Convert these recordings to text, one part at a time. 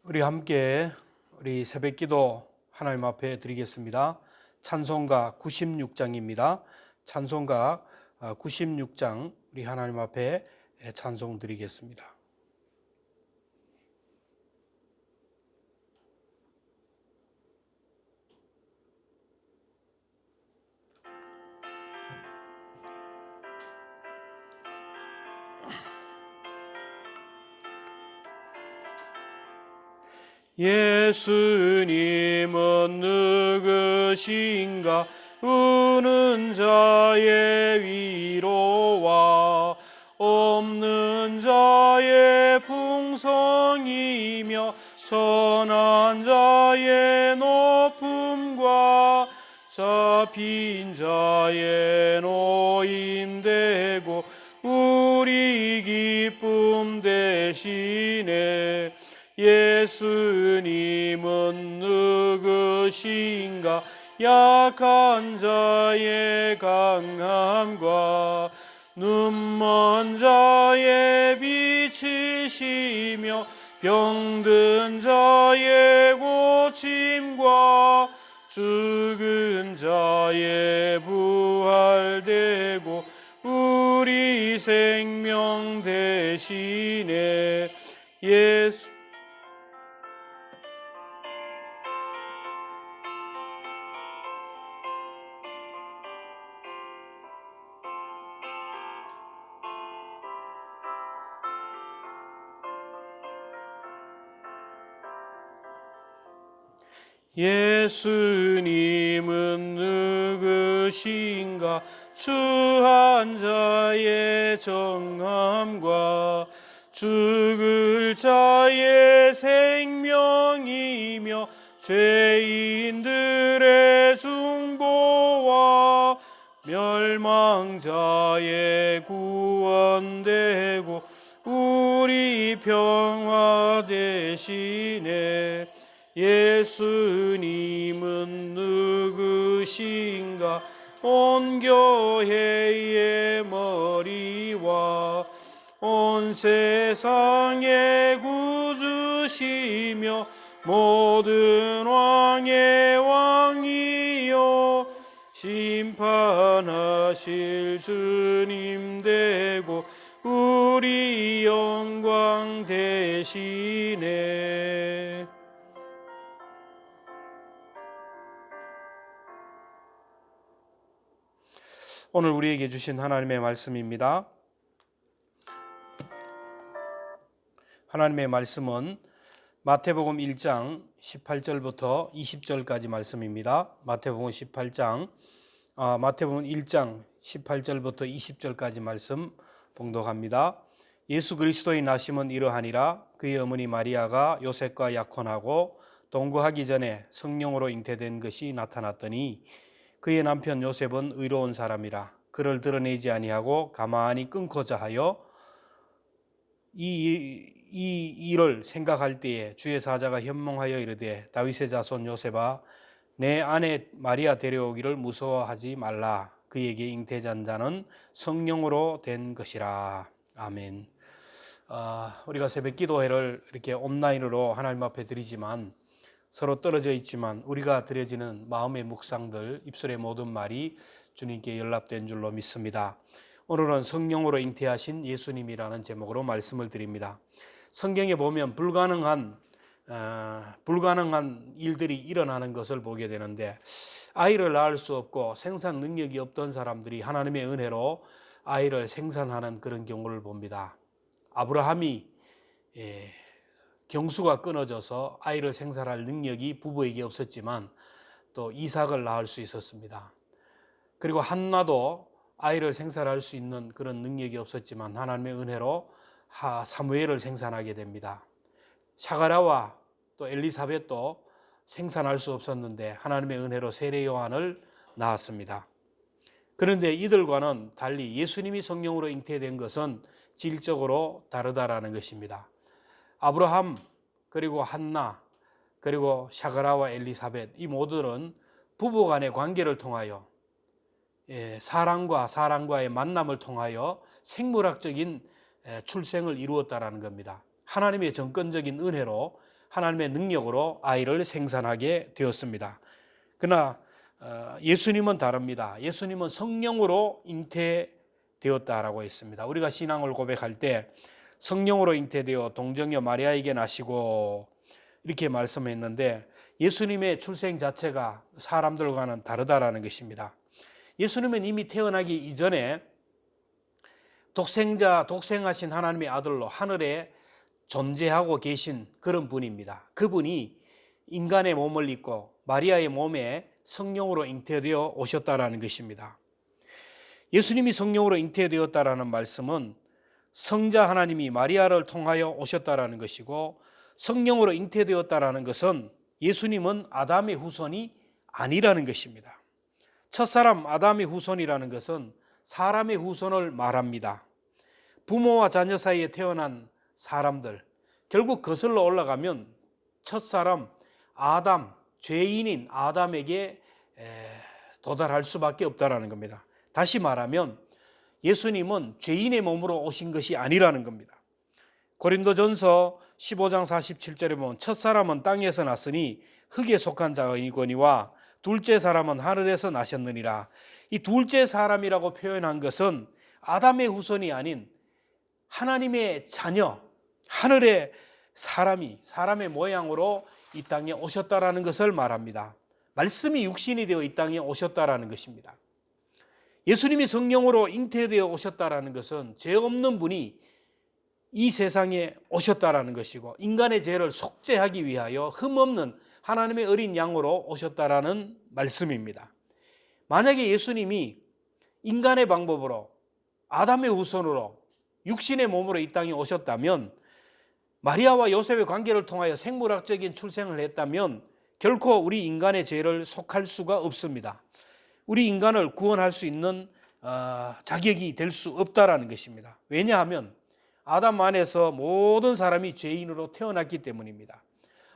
우리 함께 우리 새벽기도 하나님 앞에 드리겠습니다. 찬송가 96장입니다. 찬송가 96장 우리 하나님 앞에 찬송 드리겠습니다. 예수님은 누구신가? 우는 자의 위로와 없는 자의 풍성이며 천한 자의 높음과 잡힌 자의 노임되고 우리 기쁨 되시네. 예수님은 누구신가? 약한 자의 강함과 눈먼 자의 빛이시며 병든 자의 고침과 죽은 자의 부활되고 우리 생명 되시네. 예수님은 누구신가? 추한 자의 정함과 죽을 자의 생명이며 죄인들의 중보와 멸망자의 구원되고 우리 평화 되시네. 예수님은 누구신가? 온 교회의 머리와 온 세상의 구주시며 모든 왕의 왕이요 심판하실 주님 되고 우리 영광 되시네. 오늘 우리에게 주신 하나님의 말씀입니다. 하나님의 말씀은 마태복음 1장 18절부터 20절까지 말씀입니다. 마태복음 1장 18절부터 20절까지 말씀 봉독합니다. 예수 그리스도의 나심은 이러하니라. 그의 어머니 마리아가 요셉과 약혼하고 동거하기 전에 성령으로 잉태된 것이 나타났더니 그의 남편 요셉은 의로운 사람이라 그를 드러내지 아니하고 가만히 끊고자 하여 이 일을 생각할 때에 주의 사자가 현몽하여 이르되 다윗의 자손 요셉아 내 아내 마리아 데려오기를 무서워하지 말라. 그에게 잉태한 자는 성령으로 된 것이라. 아멘. 우리가 새벽 기도회를 이렇게 온라인으로 하나님 앞에 드리지만 서로 떨어져 있지만 우리가 드려지는 마음의 묵상들, 입술의 모든 말이 주님께 연락된 줄로 믿습니다. 오늘은 성령으로 잉태하신 예수님이라는 제목으로 말씀을 드립니다. 성경에 보면 불가능한 일들이 일어나는 것을 보게 되는데 아이를 낳을 수 없고 생산 능력이 없던 사람들이 하나님의 은혜로 아이를 생산하는 그런 경우를 봅니다. 아브라함이 경수가 끊어져서 아이를 생산할 능력이 부부에게 없었지만 또 이삭을 낳을 수 있었습니다. 그리고 한나도 아이를 생산할 수 있는 그런 능력이 없었지만 하나님의 은혜로 사무엘을 생산하게 됩니다. 샤가랴와 또 엘리사벳도 생산할 수 없었는데 하나님의 은혜로 세례 요한을 낳았습니다. 그런데 이들과는 달리 예수님이 성령으로 잉태된 것은 질적으로 다르다라는 것입니다. 아브라함 그리고 한나 그리고 샤가랴와 엘리사벳 이 모두는 부부간의 관계를 통하여 사람과 사람과의 만남을 통하여 생물학적인 출생을 이루었다라는 겁니다. 하나님의 정권적인 은혜로 하나님의 능력으로 아이를 생산하게 되었습니다. 그러나 예수님은 다릅니다. 예수님은 성령으로 잉태되었다라고 했습니다. 우리가 신앙을 고백할 때 성령으로 잉태되어 동정녀 마리아에게 나시고 이렇게 말씀했는데 예수님의 출생 자체가 사람들과는 다르다라는 것입니다. 예수님은 이미 태어나기 이전에 독생하신 하나님의 아들로 하늘에 존재하고 계신 그런 분입니다. 그분이 인간의 몸을 입고 마리아의 몸에 성령으로 잉태되어 오셨다라는 것입니다. 예수님이 성령으로 잉태되었다라는 말씀은 성자 하나님이 마리아를 통하여 오셨다라는 것이고, 성령으로 잉태되었다라는 것은 예수님은 아담의 후손이 아니라는 것입니다. 첫사람 아담의 후손이라는 것은 사람의 후손을 말합니다. 부모와 자녀 사이에 태어난 사람들, 결국 거슬러 올라가면 첫사람 아담, 죄인인 아담에게 도달할 수밖에 없다라는 겁니다. 다시 말하면 예수님은 죄인의 몸으로 오신 것이 아니라는 겁니다. 고린도전서 15장 47절에 보면 첫사람은 땅에서 났으니 흙에 속한 자이거니와 둘째 사람은 하늘에서 나셨느니라. 이 둘째 사람이라고 표현한 것은 아담의 후손이 아닌 하나님의 자녀, 하늘의 사람의 모양으로 이 땅에 오셨다라는 것을 말합니다. 말씀이 육신이 되어 이 땅에 오셨다라는 것입니다. 예수님이 성령으로 잉태되어 오셨다라는 것은 죄 없는 분이 이 세상에 오셨다라는 것이고, 인간의 죄를 속죄하기 위하여 흠없는 하나님의 어린 양으로 오셨다라는 말씀입니다. 만약에 예수님이 인간의 방법으로 아담의 후손으로 육신의 몸으로 이 땅에 오셨다면, 마리아와 요셉의 관계를 통하여 생물학적인 출생을 했다면 결코 우리 인간의 죄를 속할 수가 없습니다. 우리 인간을 구원할 수 있는 자격이 될 수 없다라는 것입니다. 왜냐하면 아담 안에서 모든 사람이 죄인으로 태어났기 때문입니다.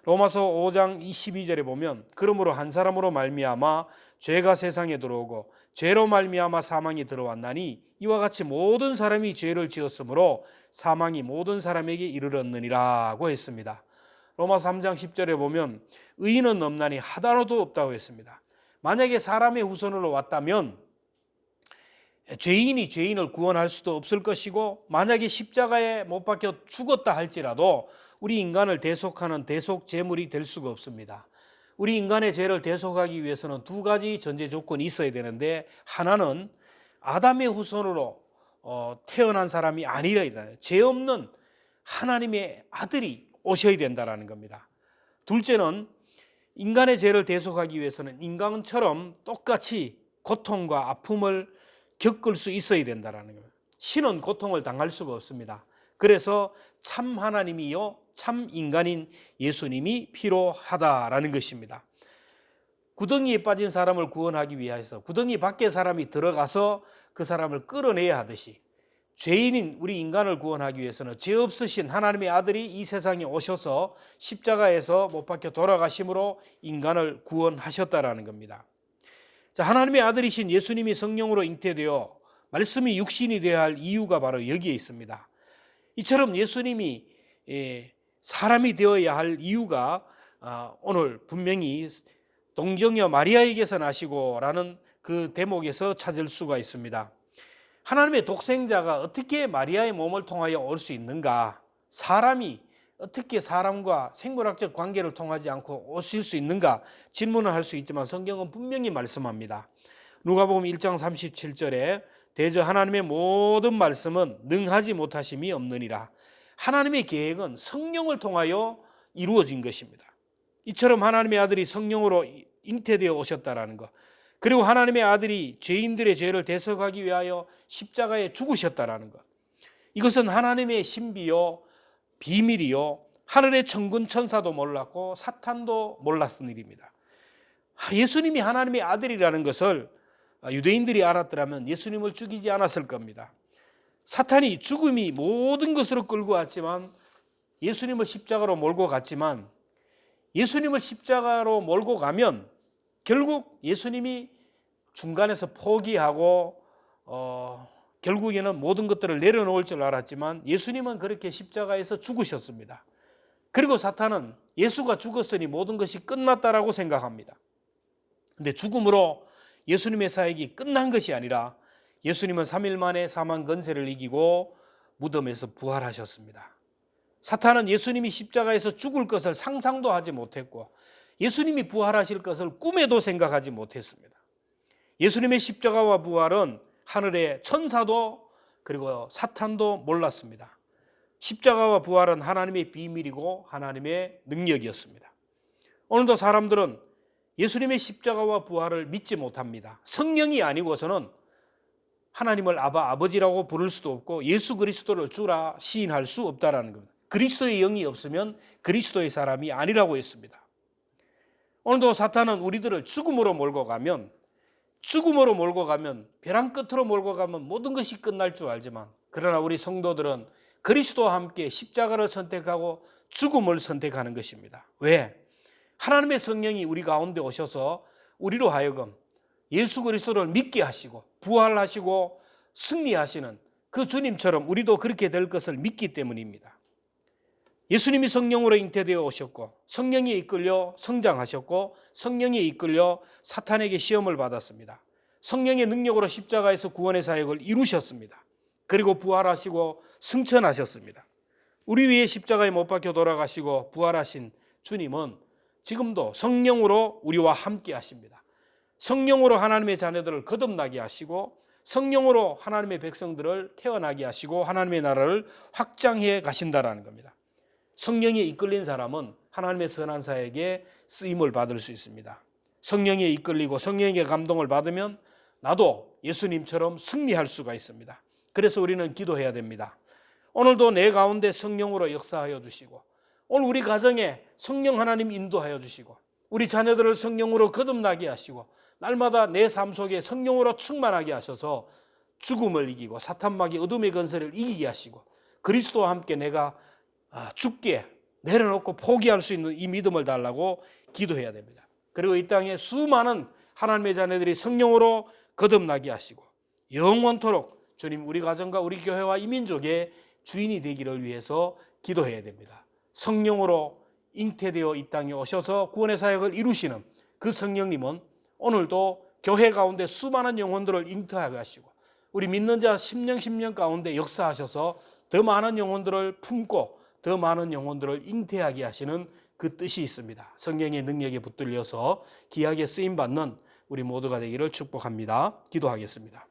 로마서 5장 22절에 보면 그러므로 한 사람으로 말미암아 죄가 세상에 들어오고 죄로 말미암아 사망이 들어왔나니 이와 같이 모든 사람이 죄를 지었으므로 사망이 모든 사람에게 이르렀느니라고 했습니다. 로마서 3장 10절에 보면 의인은 없나니 하나도 없다고 했습니다. 만약에 사람의 후손으로 왔다면 죄인이 죄인을 구원할 수도 없을 것이고, 만약에 십자가에 못 박혀 죽었다 할지라도 우리 인간을 대속하는 대속 제물이 될 수가 없습니다. 우리 인간의 죄를 대속하기 위해서는 두 가지 전제 조건이 있어야 되는데, 하나는 아담의 후손으로 태어난 사람이 아니라 죄 없는 하나님의 아들이 오셔야 된다는 겁니다. 둘째는 인간의 죄를 대속하기 위해서는 인간처럼 똑같이 고통과 아픔을 겪을 수 있어야 된다는 겁니다. 신은 고통을 당할 수가 없습니다. 그래서 참 하나님이요 참 인간인 예수님이 필요하다라는 것입니다. 구덩이에 빠진 사람을 구원하기 위해서 구덩이 밖에 사람이 들어가서 그 사람을 끌어내야 하듯이, 죄인인 우리 인간을 구원하기 위해서는 죄 없으신 하나님의 아들이 이 세상에 오셔서 십자가에서 못 박혀 돌아가심으로 인간을 구원하셨다라는 겁니다. 자, 하나님의 아들이신 예수님이 성령으로 잉태되어 말씀이 육신이 되어야 할 이유가 바로 여기에 있습니다. 이처럼 예수님이 사람이 되어야 할 이유가 오늘 분명히 동정녀 마리아에게서 나시고 라는 그 대목에서 찾을 수가 있습니다. 하나님의 독생자가 어떻게 마리아의 몸을 통하여 올 수 있는가? 사람이 어떻게 사람과 생물학적 관계를 통하지 않고 오실 수 있는가? 질문을 할 수 있지만 성경은 분명히 말씀합니다. 누가복음 1장 37절에 대저 하나님의 모든 말씀은 능하지 못하심이 없느니라. 하나님의 계획은 성령을 통하여 이루어진 것입니다. 이처럼 하나님의 아들이 성령으로 잉태되어 오셨다라는 것, 그리고 하나님의 아들이 죄인들의 죄를 대속하기 위하여 십자가에 죽으셨다라는 것, 이것은 하나님의 신비요 비밀이요 하늘의 천군 천사도 몰랐고 사탄도 몰랐던 일입니다. 예수님이 하나님의 아들이라는 것을 유대인들이 알았더라면 예수님을 죽이지 않았을 겁니다. 사탄이 죽음이 모든 것으로 끌고 왔지만 예수님을 십자가로 몰고 갔지만, 예수님을 십자가로 몰고 가면 결국 예수님이 중간에서 포기하고 결국에는 모든 것들을 내려놓을 줄 알았지만 예수님은 그렇게 십자가에서 죽으셨습니다. 그리고 사탄은 예수가 죽었으니 모든 것이 끝났다라고 생각합니다. 근데 죽음으로 예수님의 사역이 끝난 것이 아니라 예수님은 3일 만에 사망 권세를 이기고 무덤에서 부활하셨습니다. 사탄은 예수님이 십자가에서 죽을 것을 상상도 하지 못했고 예수님이 부활하실 것을 꿈에도 생각하지 못했습니다. 예수님의 십자가와 부활은 하늘의 천사도 그리고 사탄도 몰랐습니다. 십자가와 부활은 하나님의 비밀이고 하나님의 능력이었습니다. 오늘도 사람들은 예수님의 십자가와 부활을 믿지 못합니다. 성령이 아니고서는 하나님을 아버지라고 부를 수도 없고 예수 그리스도를 주라 시인할 수 없다라는 겁니다. 그리스도의 영이 없으면 그리스도의 사람이 아니라고 했습니다. 오늘도 사탄은 우리들을 죽음으로 몰고 가면 벼랑 끝으로 몰고 가면 모든 것이 끝날 줄 알지만 그러나 우리 성도들은 그리스도와 함께 십자가를 선택하고 죽음을 선택하는 것입니다. 왜? 하나님의 성령이 우리 가운데 오셔서 우리로 하여금 예수 그리스도를 믿게 하시고 부활하시고 승리하시는 그 주님처럼 우리도 그렇게 될 것을 믿기 때문입니다. 예수님이 성령으로 잉태되어 오셨고 성령에 이끌려 성장하셨고 성령에 이끌려 사탄에게 시험을 받았습니다. 성령의 능력으로 십자가에서 구원의 사역을 이루셨습니다. 그리고 부활하시고 승천하셨습니다. 우리 위해 십자가에 못 박혀 돌아가시고 부활하신 주님은 지금도 성령으로 우리와 함께 하십니다. 성령으로 하나님의 자녀들을 거듭나게 하시고 성령으로 하나님의 백성들을 태어나게 하시고 하나님의 나라를 확장해 가신다라는 겁니다. 성령에 이끌린 사람은 하나님의 선한 사역에 쓰임을 받을 수 있습니다. 성령에 이끌리고 성령의 감동을 받으면 나도 예수님처럼 승리할 수가 있습니다. 그래서 우리는 기도해야 됩니다. 오늘도 내 가운데 성령으로 역사하여 주시고 오늘 우리 가정에 성령 하나님 인도하여 주시고 우리 자녀들을 성령으로 거듭나게 하시고 날마다 내 삶 속에 성령으로 충만하게 하셔서 죽음을 이기고 사탄마귀 어둠의 권세를 이기게 하시고 그리스도와 함께 내가 죽게 내려놓고 포기할 수 있는 이 믿음을 달라고 기도해야 됩니다. 그리고 이 땅에 수많은 하나님의 자녀들이 성령으로 거듭나게 하시고 영원토록 주님 우리 가정과 우리 교회와 이 민족의 주인이 되기를 위해서 기도해야 됩니다. 성령으로 잉태되어 이 땅에 오셔서 구원의 사역을 이루시는 그 성령님은 오늘도 교회 가운데 수많은 영혼들을 잉태하게 하시고 우리 믿는 자 10년 가운데 역사하셔서 더 많은 영혼들을 품고 더 많은 영혼들을 잉태하게 하시는 그 뜻이 있습니다. 성령의 능력에 붙들려서 귀하게 쓰임받는 우리 모두가 되기를 축복합니다. 기도하겠습니다.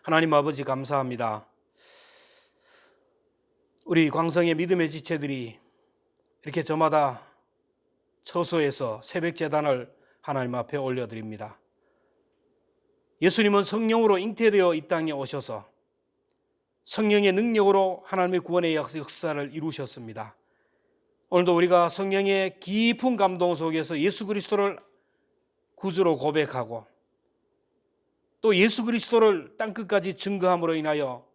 하나님 아버지 감사합니다. 우리 광성의 믿음의 지체들이 이렇게 저마다 처소에서 새벽 제단을 하나님 앞에 올려드립니다. 예수님은 성령으로 잉태되어 이 땅에 오셔서 성령의 능력으로 하나님의 구원의 역사를 이루셨습니다. 오늘도 우리가 성령의 깊은 감동 속에서 예수 그리스도를 구주로 고백하고 또 예수 그리스도를 땅끝까지 증거함으로 인하여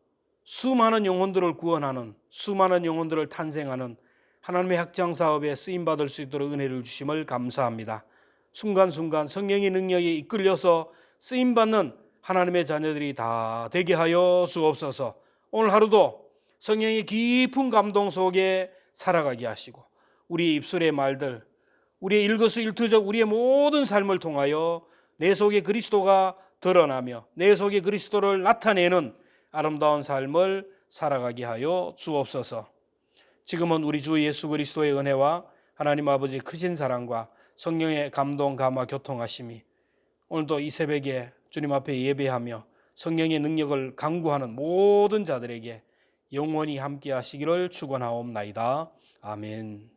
수많은 영혼들을 구원하는 수많은 영혼들을 탄생하는 하나님의 확장 사업에 쓰임받을 수 있도록 은혜를 주심을 감사합니다. 순간순간 성령의 능력에 이끌려서 쓰임받는 하나님의 자녀들이 다 되게 하여 주옵소서. 오늘 하루도 성령의 깊은 감동 속에 살아가게 하시고 우리의 입술의 말들, 우리의 일거수일투족 우리의 모든 삶을 통하여 내 속에 그리스도가 드러나며 내 속에 그리스도를 나타내는 아름다운 삶을 살아가게 하여 주옵소서. 지금은 우리 주 예수 그리스도의 은혜와 하나님 아버지의 크신 사랑과 성령의 감동, 감화, 교통하심이 오늘도 이 새벽에 주님 앞에 예배하며 성령의 능력을 강구하는 모든 자들에게 영원히 함께 하시기를 축원하옵나이다. 아멘.